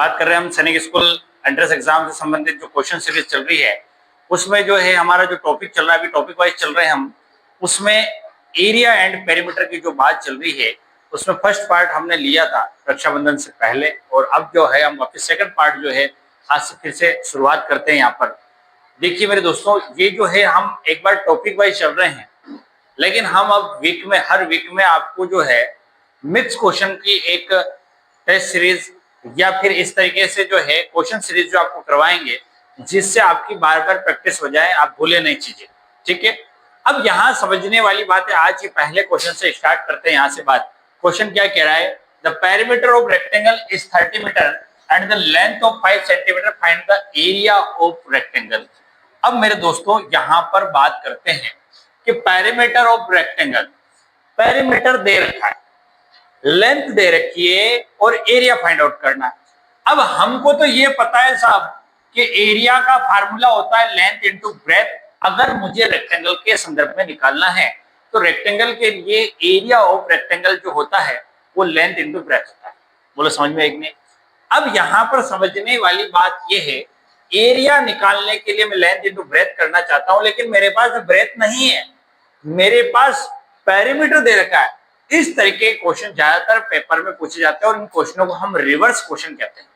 बात कर रहे हैं हम सैनिक स्कूल एंट्रेंस एग्जाम से संबंधित जो क्वेश्चन सीरीज चल रही है उसमें जो है हमारा जो टॉपिक चल रहा है, अभी टॉपिक वाइज चल रहे हैं हम, उसमें एरिया एंड पेरीमीटर की जो बात चल रही है उसमें फर्स्ट पार्ट हमने लिया था रक्षाबंधन से पहले, और अब जो है हम वापस सेकंड पार्ट जो है आज से फिर से शुरुआत करते हैं। यहाँ पर देखिए मेरे दोस्तों, ये जो है हम एक बार टॉपिक वाइज चल रहे हैं, लेकिन हम अब वीक में हर वीक में आपको जो है मिक्स क्वेश्चन की एक टेस्ट सीरीज या फिर इस तरीके से जो है क्वेश्चन सीरीज जो आपको करवाएंगे, जिससे आपकी बार बार प्रैक्टिस हो जाए, आप भूले नहीं चीजें। ठीक है, अब यहाँ समझने वाली बात है, आज के पहले क्वेश्चन से स्टार्ट करते हैं। यहाँ से बात, क्वेश्चन क्या कह रहा है, the perimeter of rectangle is 30 metre and the length of 5 centimetre, find the area of rectangle. अब मेरे दोस्तों यहाँ पर बात करते हैं कि पेरीमीटर ऑफ रेक्टेंगल, पेरीमीटर दे रखा है, लेंथ दे रखी है और एरिया फाइंड आउट करना है। अब हमको तो ये पता है साहब कि एरिया का फार्मूला होता है लेंथ इनटू ब्रेथ। अगर मुझे रेक्टेंगल के संदर्भ में निकालना है तो रेक्टेंगल के लिए एरिया ऑफ रेक्टेंगल जो होता है वो लेंथ इनटू ब्रेथ होता है। बोलो समझ में एक नहीं? अब यहाँ पर समझने वाली बात ये है, एरिया निकालने के लिए मैं लेंथ इनटू ब्रेथ करना चाहता हूं, लेकिन मेरे पास ब्रेथ नहीं है, मेरे पास पेरीमीटर दे रखा है। इस तरीके के क्वेश्चन ज्यादातर पेपर में पूछे जाते हैं और इन क्वेश्चनों को हम रिवर्स क्वेश्चन कहते हैं।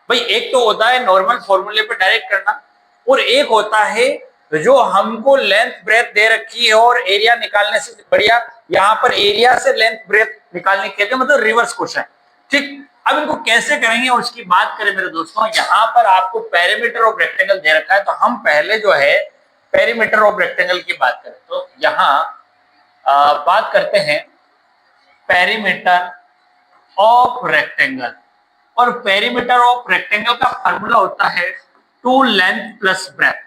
भाई एक तो होता है नॉर्मल फॉर्मूले पे डायरेक्ट करना, और एक होता है जो हमको लेंथ ब्रेथ दे रखी है और एरिया निकालने से बढ़िया यहाँ पर एरिया से लेंथ ब्रेथ निकालने के लिए, मतलब रिवर्स क्वेश्चन। ठीक, अब इनको कैसे करेंगे और उसकी बात करें मेरे दोस्तों, यहाँ पर आपको पेरीमीटर ऑफ रेक्टेंगल दे रखा है, तो हम पहले जो है पेरीमीटर ऑफ रेक्टेंगल की बात करें तो यहाँ बात करते हैं पेरीमीटर ऑफ रेक्टेंगल। और पेरीमीटर ऑफ रेक्टेंगल का फार्मूला होता है 2 लेंथ प्लस ब्रेथ।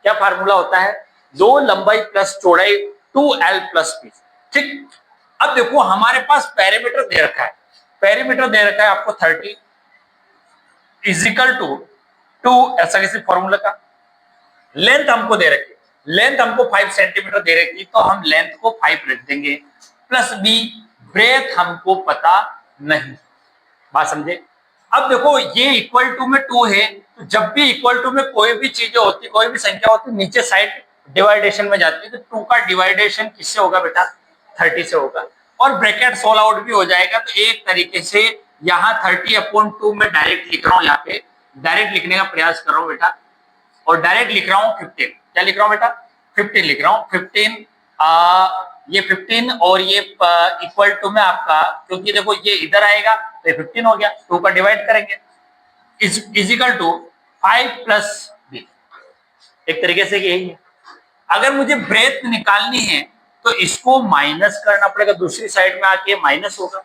क्या फार्मूला होता है? 2 लंबाई प्लस चौड़ाई 2l प्लस b। ठीक, अब देखो हमारे पास पेरीमीटर दे रखा है, पेरीमीटर दे रखा है आपको 30 इजिकल टू 2, ऐसा किसी फॉर्मूला का। लेंथ हमको दे रखी, लेंथ हमको 5 सेंटीमीटर दे रखी, तो हम लेंथ को 5 रख देंगे, प्लस b, ब्रेथ हमको पता नहीं। बात समझे? अब देखो ये इक्वल टू में 2 है, तो जब भी इक्वल टू में कोई भी चीजें होती, कोई भी संख्या होती, नीचे साइड डिवाइडेशन में जाती है, तो 2 का डिवाइडेशन किससे होगा बेटा? 30 से होगा, और ब्रैकेट सोल्व आउट भी हो जाएगा। तो एक तरीके से यहाँ 30/2 में डायरेक्ट लिख रहा हूँ, यहाँ पे डायरेक्ट लिखने का प्रयास कर रहा हूँ बेटा, और डायरेक्ट लिख रहा हूँ 15। क्या लिख रहा हूँ बेटा? 15 लिख रहा हूँ। 15 ये 15 और ये इक्वल टू में आपका, क्योंकि देखो ये इधर आएगा तो ये 15 हो गया, 2 का डिवाइड करेंगे, इजिकल टू 5 प्लस b। एक तरीके से यही है। अगर मुझे ब्रेथ निकालनी है तो इसको माइनस करना पड़ेगा, दूसरी साइड में आके माइनस होगा,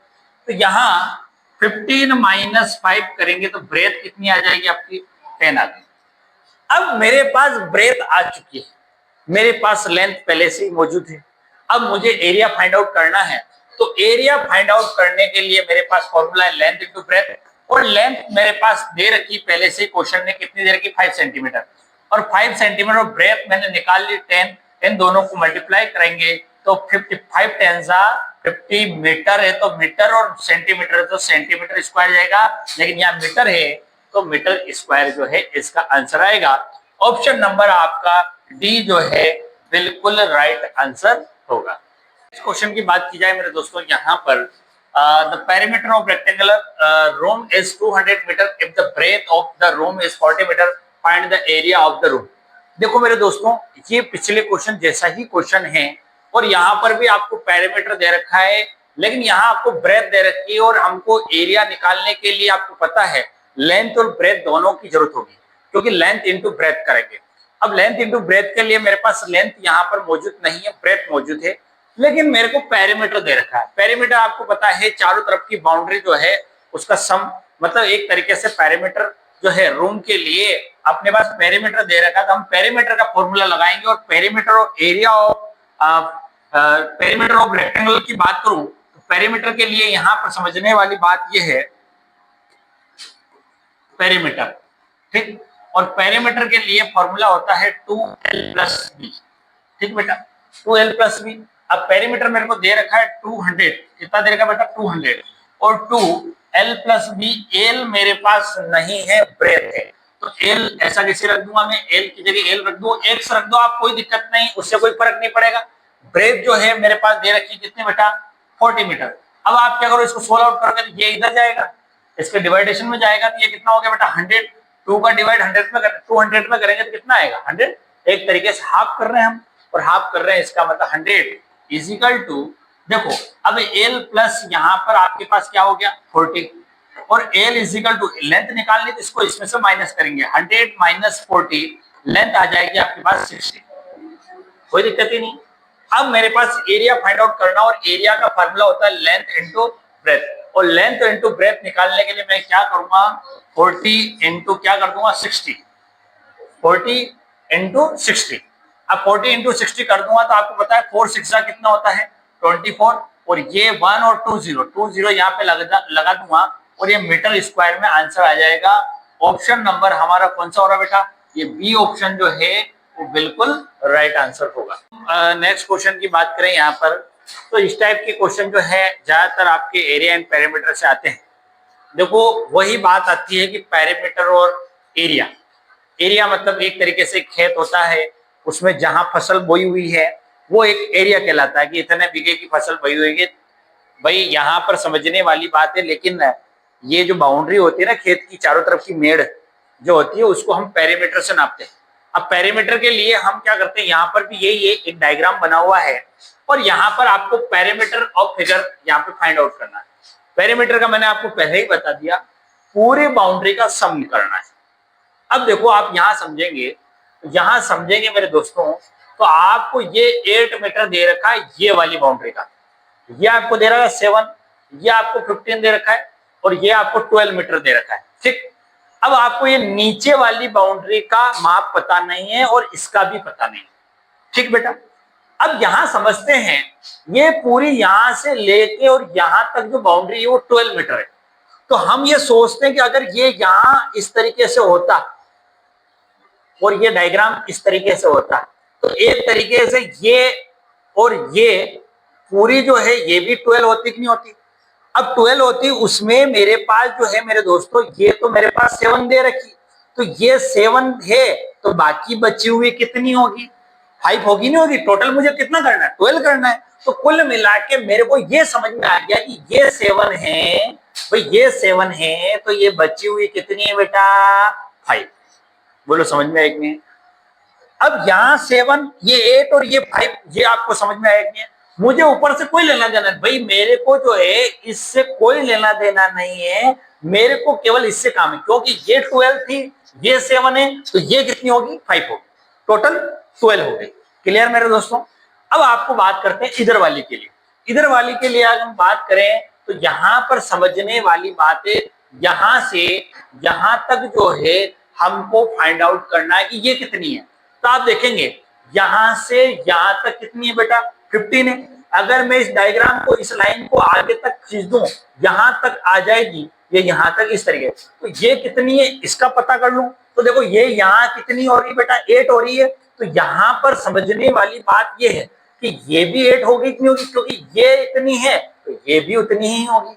तो यहाँ 15 माइनस 5 करेंगे तो ब्रेथ कितनी आ जाएगी आपकी? 10 आ जाएगी। अब मेरे पास ब्रेथ आ चुकी है, मेरे पास लेंथ पहले से ही मौजूद है। अब मुझे एरिया फाइंड आउट करना है, तो एरिया फाइंड आउट करने के लिए मेरे पास फॉर्मूला है लेंथ इनटू ब्रेथ, और लेंथ मेरे पास दे रखी पहले से क्वेश्चन ने, कितनी दे रखी? 5 सेंटीमीटर, और 5 सेंटीमीटर और ब्रेथ मैंने निकाल ली 10, इन दोनों को मल्टीप्लाई करेंगे तो 55 टेंसा 50 मीटर है, तो मीटर और सेंटीमीटर है तो सेंटीमीटर स्क्वायर जाएगा, लेकिन यहाँ मीटर है तो मीटर स्क्वायर जो है इसका आंसर आएगा। ऑप्शन नंबर आपका डी जो है बिल्कुल राइट आंसर होगा। इस क्वेश्चन की बात की जाए मेरे दोस्तों, यहाँ पर the perimeter of rectangular room is 200 metre if the breadth of the room is 40 metre, find the area of the room. देखो मेरे दोस्तों, ये पिछले क्वेश्चन जैसा ही क्वेश्चन है, और यहाँ पर भी आपको पेरीमीटर दे रखा है, लेकिन यहाँ आपको ब्रेथ दे रखी है, और हमको एरिया निकालने के लिए आपको पता है लेंथ और ब्रेथ दोनों की जरूरत होगी, क्योंकि लेंथ इंटू ब्रेथ करेंगे। अब लेंथ इंटू ब्रेथ के लिए मेरे पास लेंथ यहाँ पर मौजूद नहीं है, ब्रेथ मौजूद है, लेकिन मेरे को पेरीमीटर दे रखा है। पेरीमीटर आपको पता है चारों तरफ की बाउंड्री जो है उसका सम, मतलब एक तरीके से पेरीमीटर जो है रूम के लिए अपने पास पेरीमीटर दे रखा है, तो हम पेरीमीटर का फॉर्मूला लगाएंगे। और perimeter of area of perimeter of rectangle की बात करूं तो पेरीमीटर के लिए यहाँ पर समझने वाली बात यह है, पेरीमीटर, ठीक, और पेरीमीटर के लिए फॉर्मूला होता है 2l प्लस b। ठीक बेटा, 2l प्लस b। अब पेरीमीटर मेरे को दे रखा है 200, कितना दे रखा बेटा? 200, और 2 L प्लस बी, एल मेरे पास नहीं है, ब्रेथ है, तो एल ऐसा कैसे रख दूंगा मैं, एल की जगह एल रख दो, एक्स रख दो आप, कोई दिक्कत नहीं, उससे कोई फर्क नहीं पड़ेगा। ब्रेथ जो है मेरे पास दे रखी कितने बेटा, 40 मीटर। अब आप क्या करो, इसको सोल्व आउट करोगे तो ये इधर जाएगा, इसके डिवाइडेशन में जाएगा, तो ये कितना हो गया बेटा 100, 2 का डिवाइड 100 में करें, 200 में करेंगे तो कितना आएगा 100। एक तरीके से हाफ कर रहे हैं हम, और हाफ कर रहे हैं, इसका मतलब 100 इजिकल टू, देखो अब एल प्लस यहाँ पर आपके पास क्या हो गया 40, और एल इजिकल टू लेंथ निकालनी, तो इसको इसमें से माइनस करेंगे, 100 माइनस 40, लेंथ आ जाएगी आपके पास 60, कोई दिक्कत ही नहीं। अब मेरे पास एरिया फाइंड आउट करना, और एरिया का फार्मूला होता है लेंथ इंटू ब्रेथ, और लेंथ इंटू ब्रेथ निकालने के लिए मैं क्या करूंगा, 40 इंटू क्या कर दूंगा 60, 40 इंटू 60। अब 40 इंटू 60 कर दूंगा तो आपको पता है 4 6 कितना होता है 24, और ये 1 और 2 0 यहाँ पे लगा दूंगा, और ये मीटर स्क्वायर में आंसर आ जाएगा। ऑप्शन नंबर हमारा कौन सा हो रहा है बेटा, ये बी ऑप्शन जो है वो बिल्कुल राइट आंसर होगा। नेक्स्ट क्वेश्चन की बात करें यहाँ पर, तो इस टाइप के क्वेश्चन जो है ज्यादातर आपके एरिया एंड पैरामीटर से आते हैं। देखो वही बात आती है कि पैरामीटर और एरिया, एरिया मतलब एक तरीके से खेत होता है, उसमें जहां फसल बोई हुई है वो एक एरिया कहलाता है कि इतने बीघे की फसल बोई हुई है। भाई यहाँ पर समझने वाली बात है, लेकिन ये जो बाउंड्री होती है ना खेत की चारों तरफ की मेड़ जो होती है, उसको हम पेरीमीटर से नापते हैं। अब पेरीमीटर के लिए हम क्या करते हैं, यहाँ पर भी यही एक डायग्राम बना हुआ है, और यहाँ पर आपको पेरीमीटर ऑफ फिगर यहाँ पे फाइंड आउट करना है। पेरीमीटर का मैंने आपको पहले ही बता दिया, पूरी बाउंड्री का सम करना है। अब देखो आप यहाँ समझेंगे मेरे दोस्तों, तो आपको ये 8 मीटर दे रखा है ये वाली बाउंड्री का, ये आपको दे रखा है 7, ये आपको 15 दे रखा है, और ये आपको 12 मीटर दे रखा है, ठीक। अब आपको ये नीचे वाली बाउंड्री का माप पता नहीं है और इसका भी पता नहीं, ठीक बेटा। अब यहां समझते हैं, ये पूरी यहां से लेके और यहां तक जो बाउंड्री है वो 12 मीटर है, तो हम ये सोचते हैं कि अगर ये यहां इस तरीके से होता और ये डायग्राम इस तरीके से होता, तो एक तरीके से ये और ये पूरी जो है ये भी 12 होती कि नहीं होती। अब 12 होती, उसमें मेरे पास जो है मेरे दोस्तों, ये तो मेरे पास 7 दे रखी, तो ये 7 है, तो बाकी बची हुई कितनी होगी 5 होगी, नहीं होगी। टोटल मुझे कितना करना है 12 करना है, तो कुल मिला के मेरे को ये समझ में आ गया कि ये 7 है, भाई ये 7 है, तो ये बची हुई कितनी है बेटा 5। बोलो समझ में आया कि नहीं। अब यहाँ 7, ये 8 और ये 5, ये आपको समझ में आया कि नहीं। मुझे ऊपर से कोई लेना देना नहीं, भाई मेरे को जो है इससे कोई लेना देना नहीं है, मेरे को केवल इससे काम है, क्योंकि ये 12 थी, ये 7 है, तो ये कितनी होगी 5 होगी, टोटल 12 हो गई। क्लियर मेरे दोस्तों। अब आपको बात करते हैं इधर वाली के लिए। इधर वाली के लिए अगर हम बात करें तो यहाँ पर समझने वाली बात है, यहां से यहां तक जो है हमको फाइंड आउट करना है कि ये कितनी है। तो आप देखेंगे यहां से यहां तक कितनी है बेटा 15 है। अगर मैं इस डायग्राम को, इस लाइन को आगे तक खींच दूं, यहां तक आ जाएगी, ये यहां तक इस तरीके, तो ये कितनी है इसका पता कर लूं, तो देखो ये यहाँ कितनी हो रही बेटा 8 हो रही है। तो यहाँ पर समझने वाली बात ये है कि ये भी 8 होगी क्यों होगी, क्योंकि ये इतनी है तो ये भी उतनी ही होगी।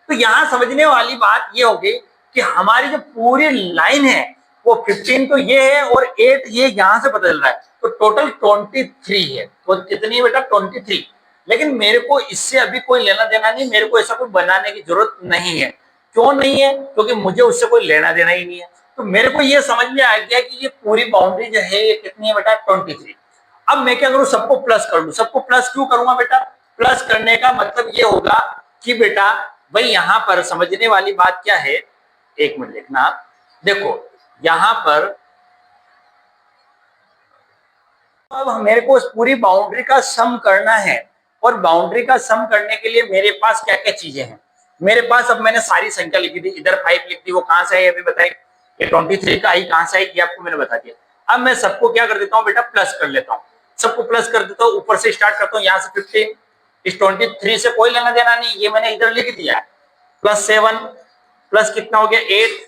तो यहाँ समझने वाली बात ये होगी कि हमारी जो पूरी लाइन है वो 15 तो ये है और 8 ये यहां से बदल रहा है, तो टोटल 23 है। तो कितनी है बेटा 23। लेकिन मेरे को इससे अभी कोई लेना देना नहीं, मेरे को ऐसा कोई बनाने की जरूरत नहीं है। क्यों नहीं है, क्योंकि मुझे उससे कोई लेना देना ही नहीं है। तो मेरे को ये समझ में आ गया कि ये पूरी बाउंड्री जो है ये कितनी है बेटा 23। अब मैं क्या करूं, सबको प्लस कर दूं। सबको प्लस क्यों करूंगा बेटा, प्लस करने का मतलब ये होगा कि बेटा भाई यहां पर समझने वाली बात क्या है, एक मिनट देखना। देखो यहां पर अब मेरे को इस पूरी बाउंड्री का सम करना है, और बाउंड्री का सम करने के लिए मेरे पास क्या क्या चीजें हैं। मेरे पास, अब मैंने सारी संख्या लिखी थी, इधर 5 लिख दी, वो कहां से आई अभी बताइए, ये 23 का आई कहां से आई ये आपको मैंने बता दिया। अब मैं सबको क्या कर देता हूँ बेटा प्लस कर लेता हूँ, सबको प्लस कर देता हूँ, ऊपर से स्टार्ट करता हूँ यहाँ से 15। इस 23 से कोई लेना देना नहीं, ये मैंने इधर लिख दिया। प्लस 7 प्लस कितना हो गया 8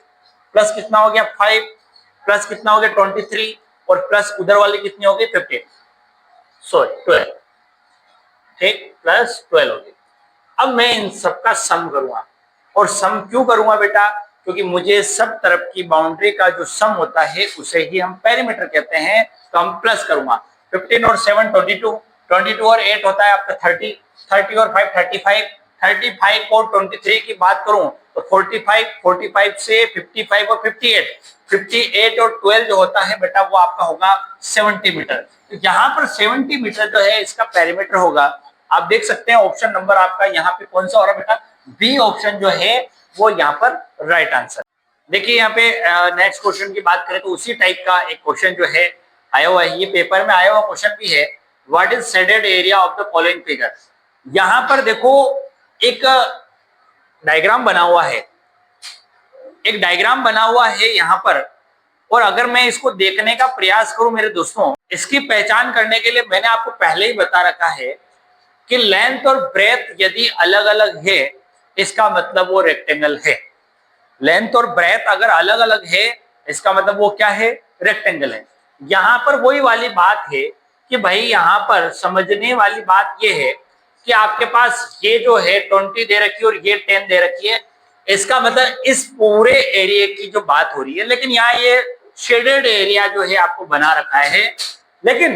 प्लस कितना हो गया 5 प्लस कितना हो गया 23 और प्लस उधर वाली कितनी हो गई 15, सॉरी 12, ठीक, प्लस 12 हो गई। अब मैं इन सबका सम करूंगा, और सम क्यों करूंगा बेटा, क्योंकि मुझे सब तरफ की बाउंड्री का जो सम होता है उसे ही हम पेरीमीटर कहते हैं, तो हम प्लस करूंगा। 15 और 7 22, 22 और 8 होता है आपका 30, 30 और 5 35, 35 और 23 की बात करूं तो 45, 45 से 55 और 58, 58 और 12 जो होता है बेटा वो आपका होगा 70 मीटर। तो यहाँ पर 70 मीटर जो है इसका पेरीमीटर होगा। आप देख सकते हैं ऑप्शन नंबर आपका यहाँ पे कौन सा हो रहा है बेटा, बी ऑप्शन जो है वो यहाँ पर राइट आंसर। देखिए यहाँ पे नेक्स्ट क्वेश्चन की बात करें तो उसी टाइप का एक क्वेश्चन जो है आया हुआ है, ये पेपर में आया हुआ क्वेश्चन भी है। What is shaded area of the following figure. यहाँ पर देखो एक डायग्राम बना हुआ है, एक डायग्राम बना हुआ है यहाँ पर, और अगर मैं इसको देखने का प्रयास करूं मेरे दोस्तों, इसकी पहचान करने के लिए मैंने आपको पहले ही बता रखा है कि लेंथ और ब्रेथ यदि अलग अलग है इसका मतलब वो रेक्टेंगल है। लेंथ और ब्रेथ अगर अलग अलग है इसका मतलब वो क्या है, रेक्टेंगल है। यहाँ पर वही वाली बात है कि भाई यहाँ पर समझने वाली बात ये है कि आपके पास ये जो है 20 दे रखी है और ये 10 दे रखी है, इसका मतलब इस पूरे एरिया की जो बात हो रही है, लेकिन यहाँ ये शेडेड एरिया जो है आपको बना रखा है, लेकिन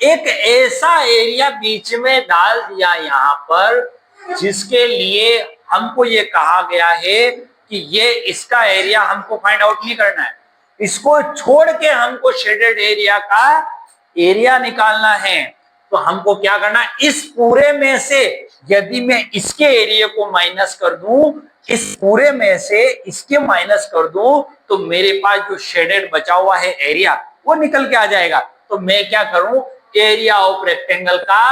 एक ऐसा एरिया बीच में डाल दिया यहाँ पर जिसके लिए हमको ये कहा गया है कि ये इसका एरिया हमको फाइंड आउट नहीं करना है, इसको छोड़ के हमको शेडेड एरिया का एरिया निकालना है। तो हमको क्या करना, इस पूरे में से यदि मैं इसके एरिया को माइनस कर दूं, इस पूरे में से इसके माइनस कर दूं, तो मेरे पास जो शेडेड बचा हुआ है एरिया वो निकल के आ जाएगा। तो मैं क्या करूं, एरिया ऑफ रेक्टेंगल का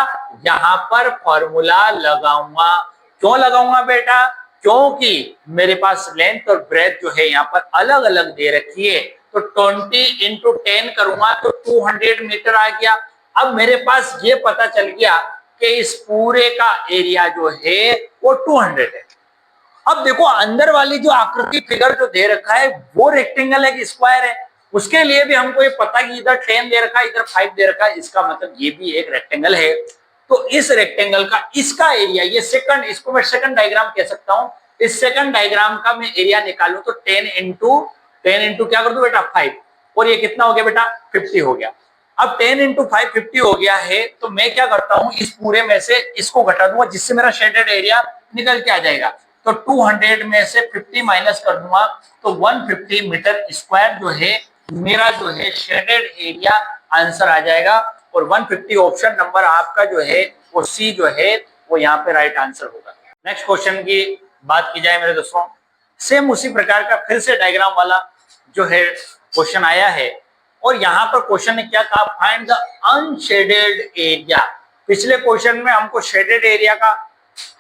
यहां पर फॉर्मूला लगाऊंगा। क्यों लगाऊंगा बेटा, क्योंकि मेरे पास लेंथ और ब्रेथ जो है यहाँ पर अलग अलग दे रखी है। तो 20 इंटू 10 करूंगा तो 200 मीटर आ गया। अब मेरे पास ये पता चल गया कि इस पूरे का एरिया जो है वो 200 है। अब देखो अंदर वाली जो आकृति फिगर जो दे रखा है वो रेक्टेंगल है कि स्क्वायर है, उसके लिए भी हमको ये पता कि इधर 10 दे रखा है इधर 5 दे रखा है, इसका मतलब ये भी एक रेक्टेंगल है। तो इस रेक्टेंगल का इसका एरिया, ये सेकंड, इसको मैं सेकंड डायग्राम कह सकता हूं। इस सेकंड डायग्राम का मैं एरिया निकालूं तो 10 इंटू क्या कर दूं बेटा 5, और ये कितना हो गया बेटा 50 हो गया। अब 10 इंटू 5 50 हो गया है, तो मैं क्या करता हूं इस पूरे में से इसको घटा दूंगा जिससे मेरा शेडेड एरिया निकल के आ जाएगा। तो 200 में से 50 माइनस कर दूंगा तो 150 मीटर स्क्वायर जो है मेरा जो है शेडेड एरिया आंसर आ जाएगा। और 150 ऑप्शन नंबर आपका जो है वो सी जो है वो यहाँ पे राइट आंसर होगा। नेक्स्ट क्वेश्चन की बात की जाए मेरे दोस्तों, सेम उसी प्रकार का फिर से डायग्राम वाला जो है क्वेश्चन आया है, और यहाँ पर क्वेश्चन ने क्या कहा, फाइंड द अनशेडेड एरिया। पिछले क्वेश्चन में हमको शेडेड एरिया का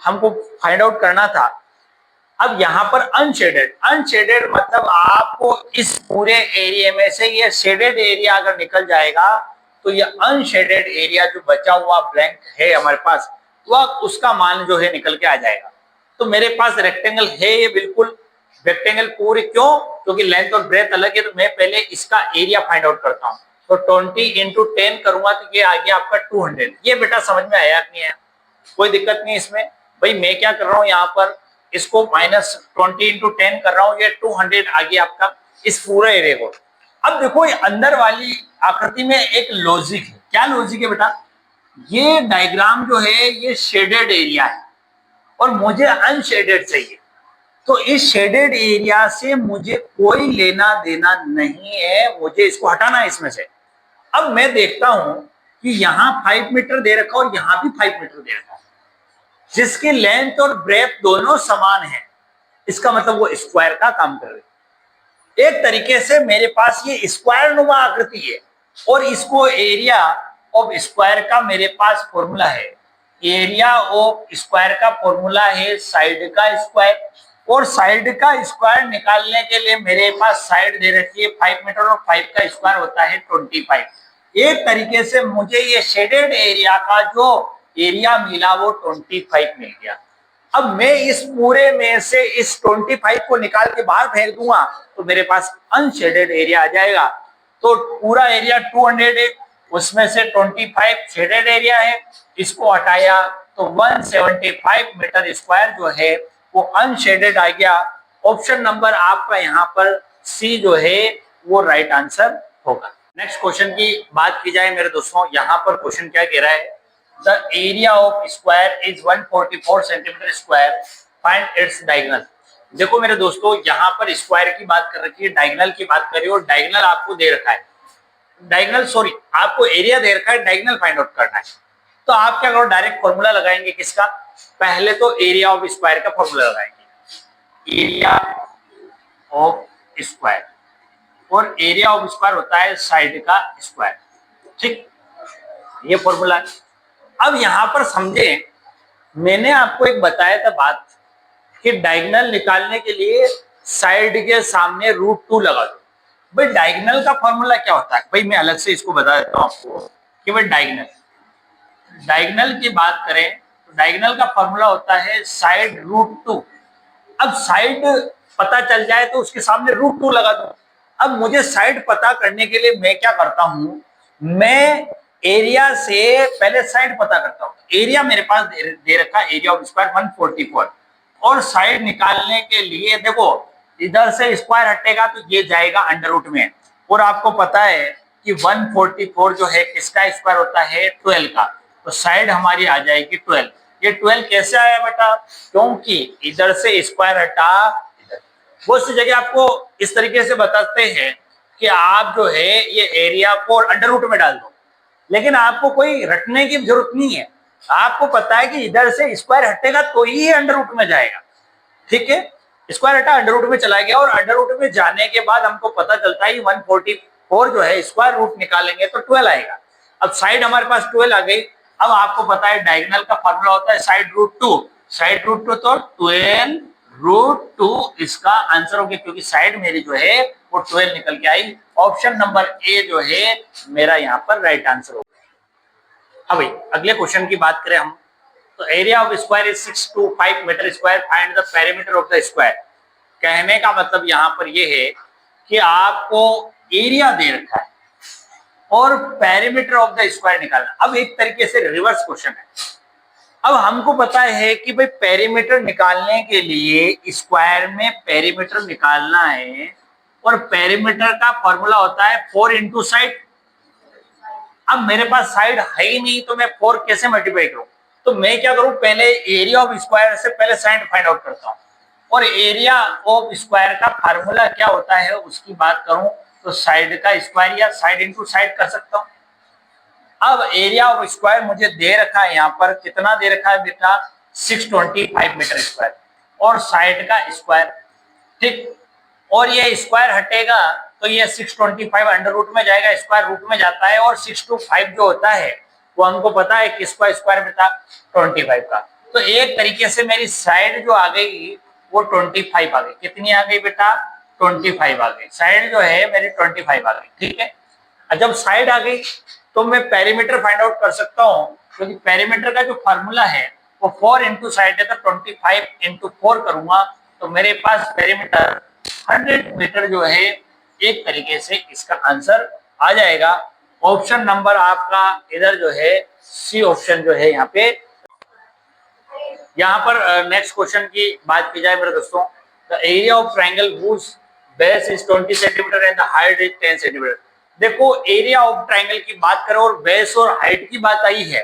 हमको फाइंड आउट करना था, अब यहाँ पर अनशेडेड, अनशेडेड मतलब आपको इस पूरे एरिया में से ये शेडेड एरिया अगर निकल जाएगा तो ये अनशेडेड एरिया जो बचा हुआ ब्लैंक है हमारे पास वह उसका मान जो है निकल के आ जाएगा। तो मेरे पास रेक्टेंगल है ये बिल्कुल रेक्टेंगल पूरी, क्यों, क्योंकि लेंथ और ब्रेथ अलग है। तो मैं पहले इसका एरिया फाइंड आउट करता हूँ। तो 20 इंटू 10 करूंगा तो ये आ गया आपका 200। ये बेटा समझ में आया नहीं है, कोई दिक्कत नहीं इसमें। भाई मैं क्या कर रहा हूँ यहाँ पर इसको माइनस 20 इंटू 10 कर रहा हूँ, ये 200 आ गया आपका इस पूरे एरिया को। अब देखो ये अंदर वाली आकृति में एक लॉजिक है, क्या लॉजिक है बेटा, ये डायग्राम जो है ये शेडेड एरिया है और मुझे अनशेडेड चाहिए। तो इस शेडेड एरिया से मुझे कोई लेना देना नहीं है, मुझे इसको हटाना है इसमें से। अब मैं देखता हूं कि यहाँ 5 मीटर दे रखा और यहाँ भी 5 मीटर दे रखा, जिसकी लेंथ और ब्रेथ दोनों समान है, इसका मतलब वो स्क्वायर का काम कर रहे हैं। एक तरीके से मेरे पास ये स्क्वायर नुमा आकृति है और इसको एरिया ऑफ स्क्वायर का मेरे पास फॉर्मूला है। एरिया ऑफ स्क्वायर का फॉर्मूला है साइड का स्क्वायर, और साइड का स्क्वायर निकालने के लिए मेरे पास साइड दे रखी है 5 मीटर और 5 का स्क्वायर होता है 25। एक तरीके से मुझे ये शेडेड एरिया का जो एरिया मिला वो 25 मिल गया। अब मैं इस पूरे में से इस 25 को निकाल के बाहर फेंक दूंगा तो मेरे पास अनशेडेड एरिया आ जाएगा। तो पूरा एरिया 200 है, उसमें से 25 शेडेड एरिया है, इसको हटाया तो 175 मीटर स्क्वायर जो है वो अनशेडेड आ गया। ऑप्शन नंबर आपका यहाँ पर सी जो है वो राइट आंसर होगा। नेक्स्ट क्वेश्चन की बात की जाए मेरे दोस्तों, यहाँ पर क्वेश्चन क्या कह रहा है, the area of square is 144 centimetre square, find its diagonal. देखो मेरे दोस्तों, यहाँ पर स्क्वायर की बात कर रखी है, डायगोनल की बात करिए, और डायगोनल आपको दे रखा है, डायगोनल सॉरी आपको एरिया दे रखा है, डायगोनल फाइंड आउट करना है। तो आप क्या करो, डायरेक्ट फॉर्मूला लगाएंगे किसका, पहले तो एरिया ऑफ स्क्वायर का फॉर्मूला लगाएंगे, एरिया ऑफ स्क्वायर, और एरिया ऑफ स्क्वायर होता है साइड का स्क्वायर, ठीक, ये फॉर्मूला है। अब यहां पर समझे, मैंने आपको एक बताया था बात कि डायगोनल निकालने के लिए साइड के सामने √2 लगा दो। भाई डायगोनल का फॉर्मूला क्या होता है, भाई मैं अलग से इसको बता देता हूं आपको कि भाई डायगोनल की बात करें तो डायगोनल का फॉर्मूला होता है साइड √2। अब साइड पता चल जाए तो उसके सामने √2 लगा दो। अब मुझे साइड पता करने के लिए मैं क्या करता हूं, मैं एरिया से पहले साइड पता करता हूं। एरिया मेरे पास दे रखा, एरिया ऑफ स्क्वायर 144, और साइड निकालने के लिए देखो इधर से स्क्वायर हटेगा तो ये जाएगा अंडर रूट में, और आपको पता है कि 144 जो है किसका स्क्वायर होता है, 12 का, तो साइड हमारी आ जाएगी 12। ये 12 कैसे आया बेटा, क्योंकि इधर से स्क्वायर हटा, बहुत सी जगह आपको इस तरीके से बताते हैं कि आप जो है ये एरिया को अंडर रूट में डाल दो, लेकिन आपको कोई रटने की जरूरत नहीं है, आपको पता है कि इधर से स्क्वायर हटेगा तो ही अंडर रूट में जाएगा, ठीक है। स्क्वायर हटा अंडर रूट में चला गया, और अंडर रूट में जाने के बाद हमको पता चलता है 144 जो है स्क्वायर रूट निकालेंगे तो 12 आएगा। अब साइड हमारे पास 12 आ गई। अब आपको पता है डायगोनल का फॉर्मूला होता है साइड √2, साइड √2 तो 12 √2 इसका आंसर हो गया, क्योंकि साइड मेरी जो है वो 12 निकल के आई। ऑप्शन नंबर ए जो है मेरा यहाँ पर राइट आंसर होगा। अब भाई अगले क्वेश्चन की बात करें हम, तो area of square is 625 metre square, find the perimeter of the square. कहने का मतलब यहाँ पर ये है कि आपको एरिया दे रखा है और पेरीमीटर ऑफ द स्क्वायर निकालना। अब एक तरीके से रिवर्स क्वेश्चन है। अब हमको पता है कि भाई पेरीमीटर निकालने के लिए स्क्वायर में पेरीमीटर निकालना है, और पेरीमीटर का फॉर्मूला होता है 4 इंटू साइड। अब मेरे पास साइड है ही नहीं तो मैं 4 कैसे मल्टीप्लाई करूं, तो मैं क्या करूं, पहले एरिया ऑफ स्क्वायर से पहले साइड फाइंड आउट करता हूं, और एरिया ऑफ स्क्वायर का फार्मूला क्या होता है उसकी बात करूं तो साइड का स्क्वायर या साइड इंटू साइड कर सकता हूं। अब एरिया ऑफ स्क्वायर मुझे दे रखा है, यहाँ पर कितना दे रखा है बेटा, 625 मीटर स्क्वायर, और साइड का स्क्वायर, ठीक, और ये स्क्वायर हटेगा तो ये 625 अंडर रूट में जाएगा, स्क्वायर रूट में जाता है, और 625 जो होता है वो हमको पता है किसका स्क्वायर बेटा, 25 का। तो एक तरीके से मेरी साइड जो आ गई वो 25 आ गई। कितनी आ गई बेटा, 25 आ गई। साइड जो है मेरी 25 आ गई, ठीक है। जब साइड आ गई तो मैं पेरीमीटर फाइंड आउट कर सकता हूँ, क्योंकि पेरीमीटर का जो फॉर्मूला है वो 4 इंटू साइड है, तो 25 इंटू 4 करूंगा तो मेरे पास पेरीमीटर 100 मीटर जो है एक तरीके से इसका आंसर आ जाएगा। ऑप्शन नंबर आपका इधर जो है सी ऑप्शन जो है यहाँ पे। यहाँ पर नेक्स्ट क्वेश्चन की बात की जाए मेरे दोस्तों, the area of triangle whose base is 20 centimetre and the height is 10 centimetre. देखो एरिया ऑफ ट्राइंगल की बात करो और बेस और हाइट की बात आई है,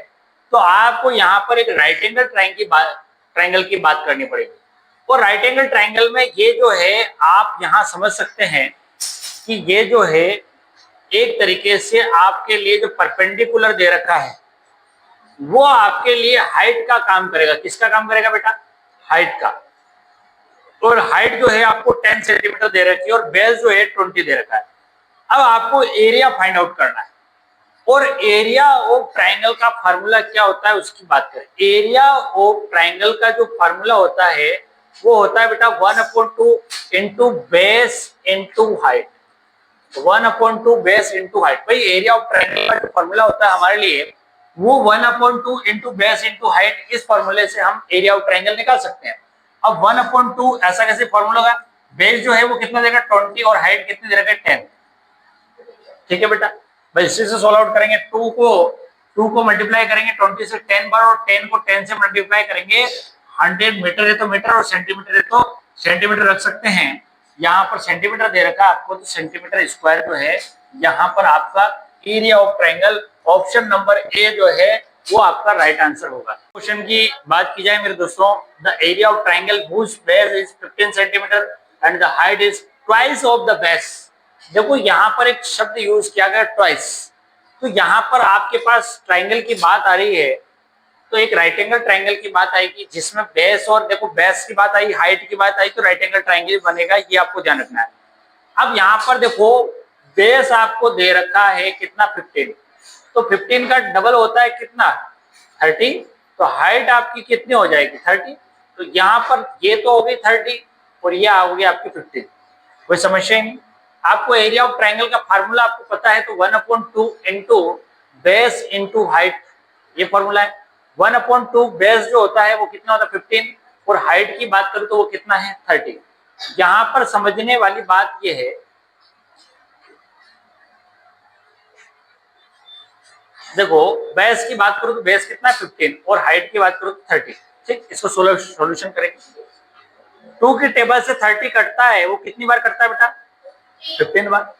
तो आपको यहाँ पर एक राइट एंगल ट्राइंगल की बात करनी पड़ेगी। और राइट एंगल ट्राइंगल में ये जो है आप यहाँ समझ सकते हैं कि ये जो है एक तरीके से आपके लिए जो परपेंडिकुलर दे रखा है वो आपके लिए हाइट का काम करेगा। किसका काम करेगा बेटा, हाइट का। और हाइट जो है आपको 10 सेंटीमीटर दे रखी है, और बेस जो है 20 दे रखा है। अब आपको एरिया फाइंड आउट करना है, और एरिया ऑफ ट्राइंगल का फार्मूला क्या होता है उसकी बात करें। एरिया ऑफ ट्राइंगल का जो फार्मूला होता है वो होता है बेटा 1/2 into base into height. 1/2 base into height. भाई एरिया ऑफ ट्राइंगल का जो फॉर्मूला होता है हमारे लिए वो 1/2 इंटू बेस इंटू हाइट, इस फॉर्मूले से हम एरिया ऑफ ट्राइंगल निकाल सकते हैं। अब 1/2 ऐसा कैसे फॉर्मूला होगा, बेस जो है वो कितना देगा 20, और हाइट कितनी दे रखा है 10, ठीक है बेटा। भाई इसी से सॉल्व आउट करेंगे, 2 को मल्टीप्लाई करेंगे 20 से 10 बार, और 10 को 10 से मल्टीप्लाई करेंगे 100 मीटर है तो मीटर और सेंटीमीटर है तो सेंटीमीटर रख सकते हैं। यहाँ पर सेंटीमीटर दे रखा है आपको, तो सेंटीमीटर स्क्वायर जो है यहाँ पर आपका area of triangle option number A जो है वो आपका राइट आंसर होगा। क्वेश्चन की बात की जाए मेरे दोस्तों, the area of triangle whose base is 15 centimetre and the height is twice of the base. देखो यहाँ पर एक शब्द यूज किया गया ट्वाइस, तो यहाँ पर आपके पास ट्रायंगल की बात आ रही है, तो एक राइट एंगल ट्रायंगल की बात आएगी जिसमें बेस और देखो बेस की बात आई, हाइट की बात आई, तो राइट एंगल ट्रायंगल बनेगा, ये आपको ध्यान रखना है। अब यहाँ पर देखो बेस आपको दे रखा है कितना 15, तो 15 का डबल होता है कितना 30, तो हाइट आपकी कितनी हो जाएगी 30, तो यहाँ पर ये तो हो गई 30 और ये आ गई आपकी 15, कोई समस्या ही नहीं। आपको एरिया ऑफ ट्रायंगल का फार्मूला आपको पता है, तो 1/2 इंटू बेस इंटू हाइट, ये फॉर्मूला है। 1/2 बेस जो होता है वो कितना होता है 15, और हाइट की बात करूं तो वो कितना है 30। यहाँ पर समझने वाली बात ये है, देखो बेस की बात करूं तो बेस कितना है 15 और हाइट की बात करूं तो 30। ठीक, इसको सोल्यूशन करेंगे। 2 की टेबल से 30 कटता है, वो कितनी बार कटता है बेटा 15 बार,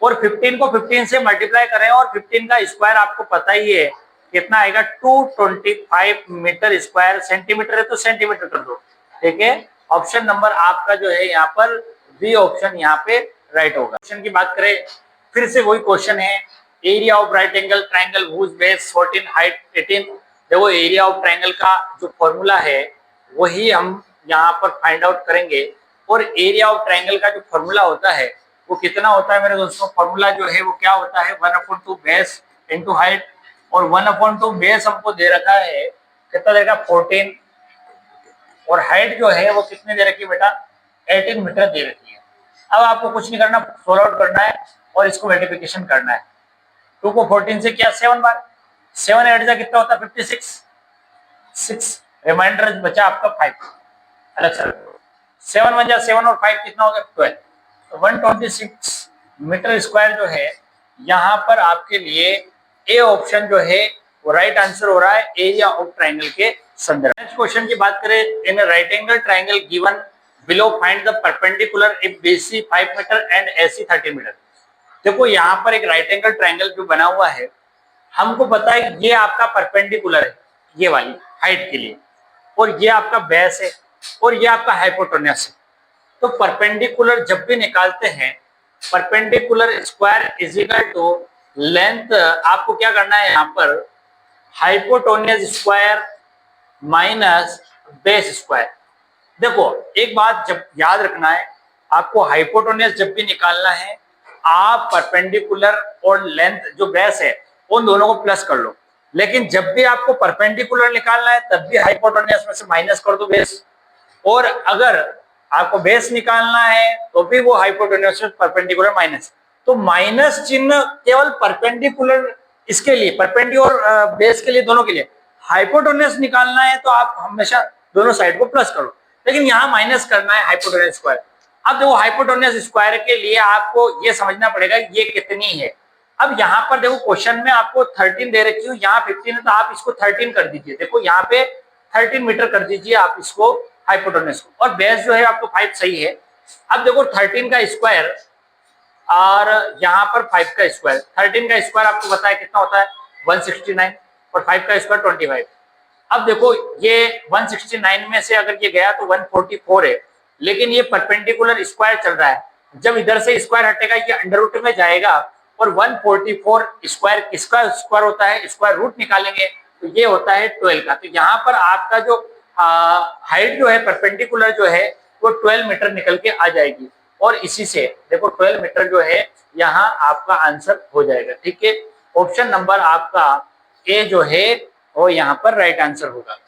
और 15 को 15 से मल्टीप्लाई करें और 15 का स्क्वायर आपको पता ही है कितना आएगा 225 मीटर स्क्वायर, सेंटीमीटर है तो सेंटीमीटर कर दो। ठीक है, ऑप्शन नंबर आपका जो है यहाँ पर बी ऑप्शन यहाँ पे राइट होगा। क्वेश्चन की बात करें, फिर से वही क्वेश्चन है, area of right angle triangle whose base 14 height 18। देखो एरिया ऑफ ट्रायंगल का जो फॉर्मूला है वही हम यहाँ पर फाइंड आउट करेंगे, और एरिया ऑफ ट्रायंगल का जो फॉर्मूला होता है वो कितना होता है मेरे दोस्तों, फॉर्मूला जो है वो क्या होता है 1/2 बेस इंटू हाइट, और 1/2 बेस हमको दे रखा है कितना दे रखा 14, और हाइट जो है वो कितने दे रखी है बेटा 18 मीटर दे रखी है। अब आपको कुछ नहीं करना, सोल्व आउट करना है और इसको मल्टीप्लिकेशन करना है। 2 को 14 से किया 7 बार, 7 ऐड जा कितना होता है 56, 6 रिमाइंडर बचा आपका 5, अलग से 7 1 जा 7 और 5 कितना हो गया 12, तो 126 मीटर स्क्वायर जो है यहाँ पर आपके लिए ए ऑप्शन जो है वो राइट आंसर हो रहा है एरिया ऑफ ट्रायंगल के संदर्भ। नेक्स्ट क्वेश्चन की बात करें, in right angle triangle given below find the perpendicular if BC 5 metre and AC 30 metre. देखो यहाँ पर एक राइट एंगल ट्रायंगल जो बना हुआ है, हमको पता है ये आपका परपेंडिकुलर है ये वाली हाइट के लिए, और ये आपका बेस है और ये आपका हाइपोटेन्यूस है। तो परपेंडिकुलर जब भी निकालते हैं, perpendicular square is equal to length, आपको क्या करना है यहाँ पर hypotenuse square minus base square. देखो एक बात जब याद रखना है, आपको हाइपोटेन्यूस जब भी निकालना है आप परपेंडिकुलर और लेंथ जो बेस है उन दोनों को प्लस कर लो, लेकिन जब भी आपको परपेंडिकुलर निकालना है तब भी हाइपोटेन्यूस में से माइनस कर दो बेस, और अगर आपको बेस निकालना है तो भी वो हाइपोटेन्यूस में परपेंडिकुलर माइनस, तो माइनस चिन्ह केवल परपेंडिकुलर इसके लिए, परपेंडिकुलर और बेस के लिए, दोनों के लिए। हाइपोटेन्यूस निकालना है तो आप हमेशा दोनों साइड को प्लस करो, लेकिन यहाँ माइनस करना है हाइपोटेन्यूस स्क्वायर। अब देखो हाइपोटेन्यूस स्क्वायर के लिए आपको ये समझना पड़ेगा ये कितनी है। अब यहाँ पर देखो क्वेश्चन में आपको 13 दे रखी हूँ, यहाँ 15 है तो आप इसको 13 कर दीजिए, देखो यहाँ पे 13 मीटर कर दीजिए आप इसको हाइपोटेन्यूस को, और बेस जो है आपको 5 सही है। अब देखो 13 का स्क्वायर और यहाँ पर 5 का स्क्वायर, 13 का स्क्वायर आपको पता है कितना होता है 169 और 5 का स्क्वायर 25। अब देखो ये 169 में से अगर ये गया तो 144 है, लेकिन ये परपेंडिकुलर स्क्वायर चल रहा है, जब इधर से स्क्वायर हटेगा ये अंडर रूट में जाएगा, और 144 स्क्वायर किसका स्क्वायर होता है, स्क्वायर रूट निकालेंगे तो ये होता है 12 का। तो यहाँ पर आपका जो हाइट जो है परपेंडिकुलर जो है वो 12 मीटर निकल के आ जाएगी, और इसी से देखो 12 मीटर जो है यहाँ आपका आंसर हो जाएगा। ठीक है, ऑप्शन नंबर आपका ए जो है वो यहाँ पर राइट आंसर होगा।